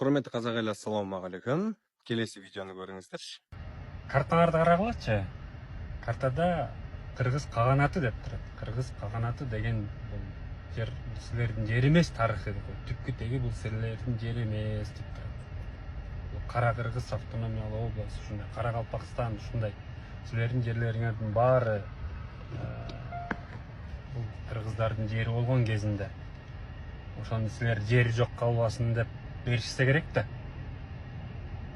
Құрметті қазақ елі, ассалаумағалейкум. Келесі видеоны көріңіздер. Карталарды қарағылачы. Картада Қырғыз қағанаты деп тұрады. Қырғыз қағанаты деген бұл жер сілердің жері емес, тарихы ғой. Түпкі теги бұл сілердің жері емес деп тұрады. Бұл Қара Қырғыз автономиялы облыс, ушундай Қарақалпақстан, ушундай сілердің жерлеріңердің бары бұл қырғыздардың жері болған кезінде. Ошоны силер жери жок калбасын деп беришсе керек да.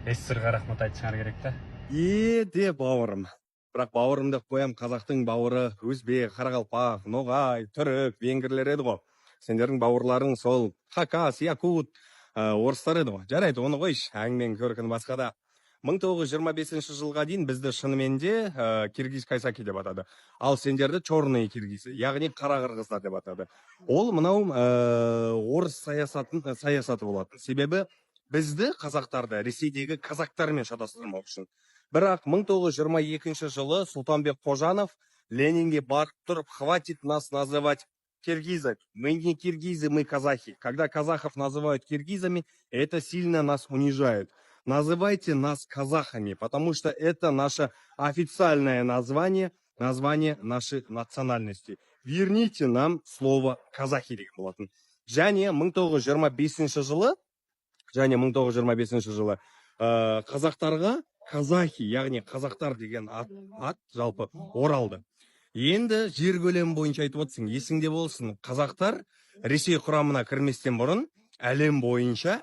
Эсирге рахмат айтышыңар керек да. Де бауырым. Бірақ бауырым деп қоям, қазақтың бауыры өзбек, қарақалпақ, ноғай, түрік, венгрлер еді ғой. Сендердің бауырларың сол хакас, якут, орыстар еді ғой. Жарайды, оны қойш, әңгіменің көркін басқада. 1925 жылға дейін бізді шынымен де киргиз кайсаки деп атады. Ал сендерді черный киргиз, яғни қара қырғыздар деп атады. Ол мынау орыс саясаты болатын. Себебі бізді қазақтарды Ресейдегі казактармен шатастырмау үшін. Бірақ 1922 жылы Султанбек Қожанов Ленинге барып тұрып, хватит нас называть киргизами. Мы не киргизы, мы казахи. Когда казахов называют киргизами, это сильно нас унижает. Называйте нас казахами, потому что это наше официальное название нашей национальности. Верните нам слово казахи деген болатын. Және 1925 жылы қазақтарға казахи, яғни қазақтар деген ат жалпы оралды. Енді жер көлемі бойынша айтып отырсың, есіңде болсын, қазақтар Ресей құрамына кірместен бұрын әлем бойынша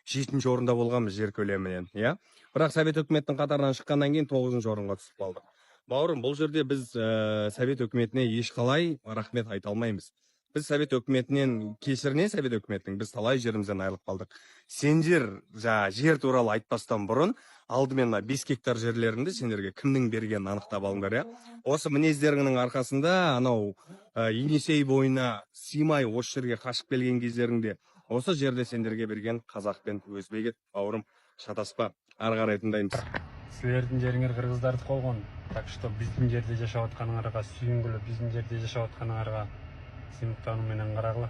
7-ші орында болғанбыз жер көлемінен, иә? Бірақ Совет өкіметінің қатарынан шыққаннан кейін 9-ші орынға түсіп қалдық. Бауырым, бұл жерде біз Совет өкіметіне ешқалай рахмет айта алмаймыз. Біз Совет өкіметінен, кесірінен Совет өкіметінің біз талай жерімізден айырылып қалдық. Сендер жер туралы айтпастан бұрын алдымен 5 гектар жерлеріңді сендерге кімнің бергенін анықтап алыңдар, иә? Осы мінездеріңнің арқасында анау Енисей бойына сыймай осы жерге қашып келген кездеріңде осы жерде сендерге берген қазақ пен өзбек бауырым, шатаспа, ары қарай тыңдаймыз. Сілердің жеріңер қырғыздарды қолған. Так что біздің жерде жашап жатқаныңарға сүйінгілі, біздің жерде жашап жатқаныңарға сыйлықтарыңменен қарағыла.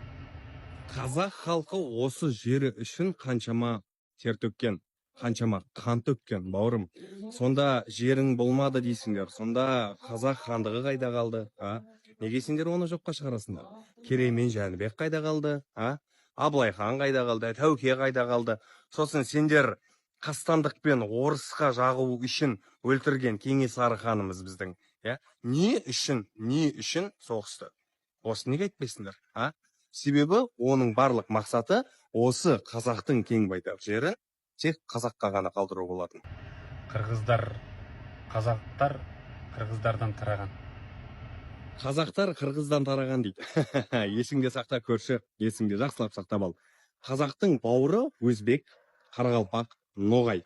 Қазақ халқы осы жері үшін қаншама тер төккен, қаншама қан төккен, бауырым. Сонда жерің болмады дейсіңдер. Сонда қазақ хандығы қайда қалды? Неге сендер оны жоққа шығарасыңдар? Керей мен Жәнібек қайда қалды? Абылай хан қайда қалды? Тәуке қайда қалды? Сосын сендер қастандық пен орысқа жағу үшін өлтірген Кенесары ханымыз біздің, не үшін соғысты? Осы неге айтпайсыңдар? Себебі оның барлық мақсаты осы қазақтың кең байтақ жерін тек қазаққа ғана қалдыру болатын. Қазақтар қырғыздардан тараған. Қазақтар қырғыздан тараған дейді. Есіңде сақта, көрші, есіңде жақсылап сақтап ал. Қазақтың бауыры өзбек, қарақалпақ, ноғай.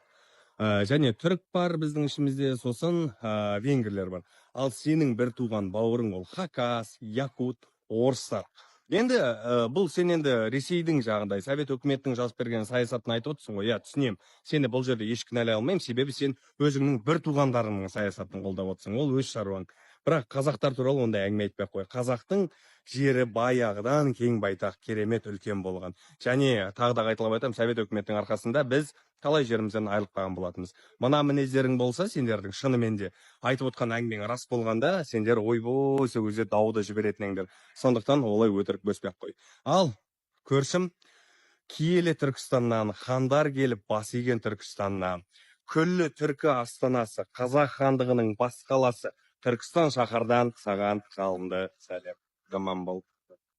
Және түрік бар біздің ішімізде, сосын венгрлер бар. Ал сенің бір туған бауырың ол хакас, якут, орыстар. Енді бұл сен енді Ресейдің жағындай, Совет өкіметінің жазып берген саясатын айтып отырсың ғой, түсінем. Сені бұл жерде еш кінәлай алмаймын, себебі сен өзіңнің бір туғандарының саясатын қолдап отырсың, ол өз шаруаң. Бірақ қазақтар туралы ондай әңгіме айтпай қой. Қазақтың жері баяғыдан кең байтақ, керемет үлкен болған. Және тағы да қайталап айтамын, Совет өкіметінің арқасында біз талай жерімізден айырылып қалған болатынбыз. Мына мінездерің болса, сендердің шынымен де айтып отқан әңгімең рас болғанда, сендер ойбой сол кезде дауды жіберетініңдер. Сондықтан олай өтірік бөспек қой. Ал көршім, киелі Түркістаннан, хандар келіп бас иген Түркістаннан, күллі түркі астанасы, қазақ хандығының бас қаласы Түркістан шаһардан саған жалынды сәлем. Жаман бол.